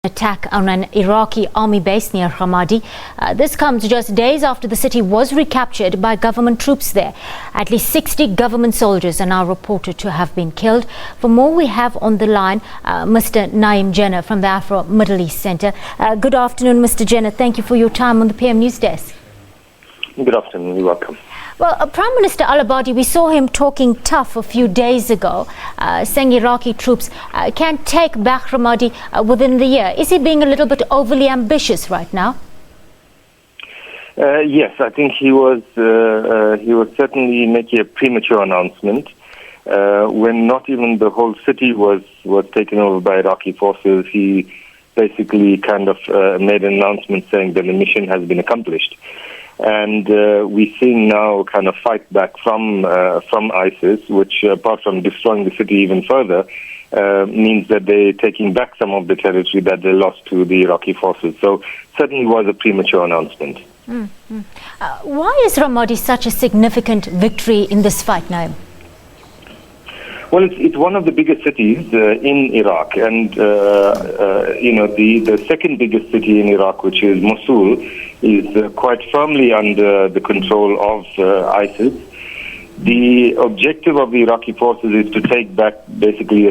Attack on an Iraqi army base near Ramadi. This comes just days after the city was recaptured by government troops there. At least 60 government soldiers are now reported to have been killed. For more, we have on the line Mr Naeem Jenna from the Afro Middle East Centre. Good afternoon, Mr Jenna. Thank you for your time on the PM News Desk. Good afternoon. You're welcome. Well, Prime Minister Al-Abadi, we saw him talking tough a few days ago, saying Iraqi troops can take back Ramadi within the year. Is he being a little bit overly ambitious right now? Yes, I think he was certainly making a premature announcement when not even the whole city was taken over by Iraqi forces. He basically kind of made an announcement saying that the mission has been accomplished. And we're seeing now kind of fight back from ISIS, which apart from destroying the city even further, means that they're taking back some of the territory that they lost to the Iraqi forces. So certainly was a premature announcement. Why is Ramadi such a significant victory in this fight, Naeem? Well, it's one of the biggest cities in Iraq, and the second biggest city in Iraq, which is Mosul, is quite firmly under the control of ISIS. The objective of the Iraqi forces is to take back basically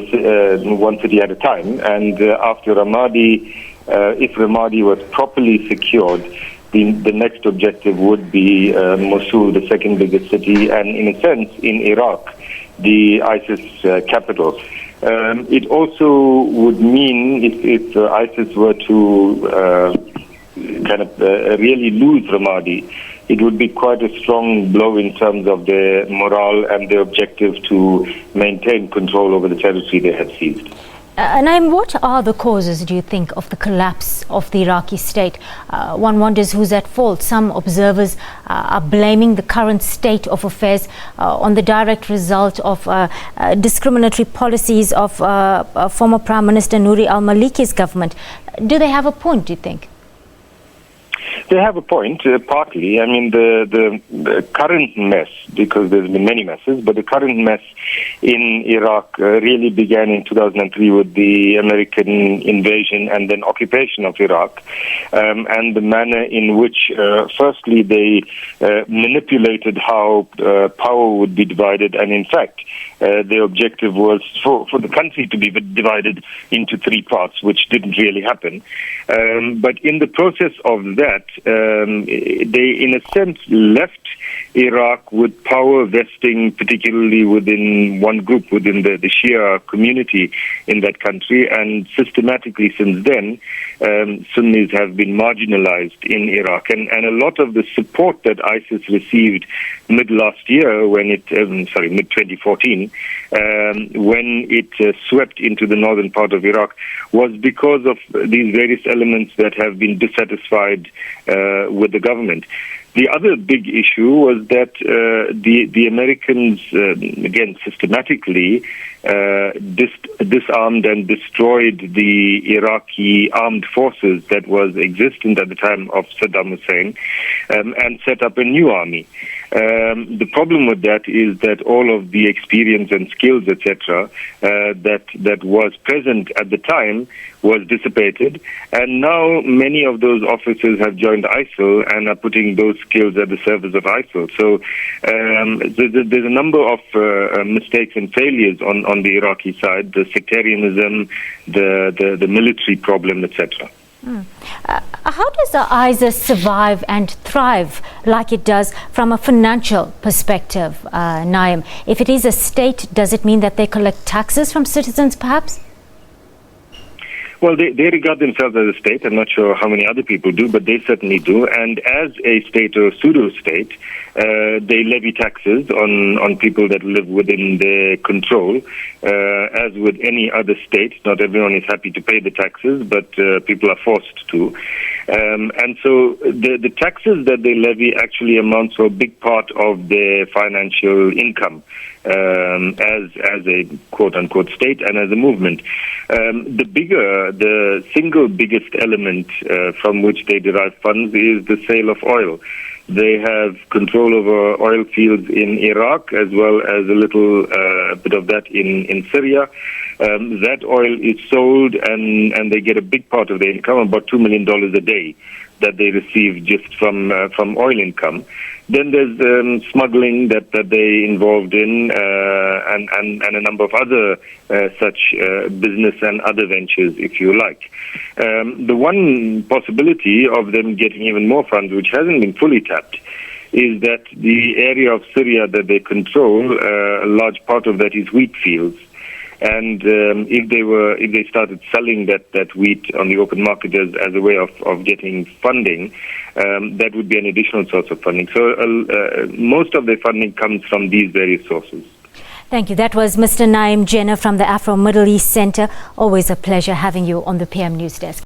one city at a time, and after Ramadi, if Ramadi was properly secured, the next objective would be Mosul, the second biggest city, and in a sense, in Iraq, the ISIS capital. It also would mean if ISIS were to really lose Ramadi, it would be quite a strong blow in terms of their morale and their objective to maintain control over the territory they had seized. Naeem, what are the causes, do you think, of the collapse of the Iraqi state? One wonders who's at fault. Some observers are blaming the current state of affairs on the direct result of discriminatory policies of former Prime Minister Nouri al-Maliki's government. Do they have a point, do you think? They have a point, partly. I mean, the current mess, because there's been many messes, but the current mess in Iraq really began in 2003 with the American invasion and then occupation of Iraq, and the manner in which, firstly, they manipulated how power would be divided, and in fact, their objective was for the country to be divided into three parts, which didn't really happen. But in the process of that, they, in a sense, left Iraq with power vesting, particularly within one group, within the Shia community in that country. And systematically since then, Sunnis have been marginalized in Iraq. And a lot of the support that ISIS received mid-last year, mid-2014, when it swept into the northern part of Iraq, was because of these various elements that have been dissatisfied with the government. The other big issue was that the Americans, again, systematically disarmed and destroyed the Iraqi armed forces that was existent at the time of Saddam Hussein, and set up a new army. The problem with that is that all of the experience and skills, etc., that was present at the time was dissipated, and now many of those officers have joined ISIL and are putting those skills at the service of ISIL. So there's a number of mistakes and failures on the Iraqi side: the sectarianism, the military problem, etc. How does ISIS survive and thrive like it does from a financial perspective, Naeem? If it is a state, does it mean that they collect taxes from citizens, perhaps? Well, they regard themselves as a state. I'm not sure how many other people do, but they certainly do. And as a state or pseudo-state, they levy taxes on people that live within their control. As with any other state, not everyone is happy to pay the taxes, but people are forced to. And so the taxes that they levy actually amounts to a big part of their financial income as a quote-unquote state and as a movement. The single biggest element from which they derive funds is the sale of oil. They have control over oil fields in Iraq as well as a little bit of that in Syria. that oil is sold and they get a big part of their income, about $2 million a day that they receive just from oil income. Then there's smuggling that they're involved in, and a number of other such business and other ventures, if you like. The one possibility of them getting even more funds, which hasn't been fully tapped, is that the area of Syria that they control, a large part of that is wheat fields. And if they started selling that wheat on the open market as a way of getting funding, that would be an additional source of funding. So most of the funding comes from these various sources. Thank you. That was Mr. Naeem Jenna from the Afro Middle East Centre. Always a pleasure having you on the PM News Desk.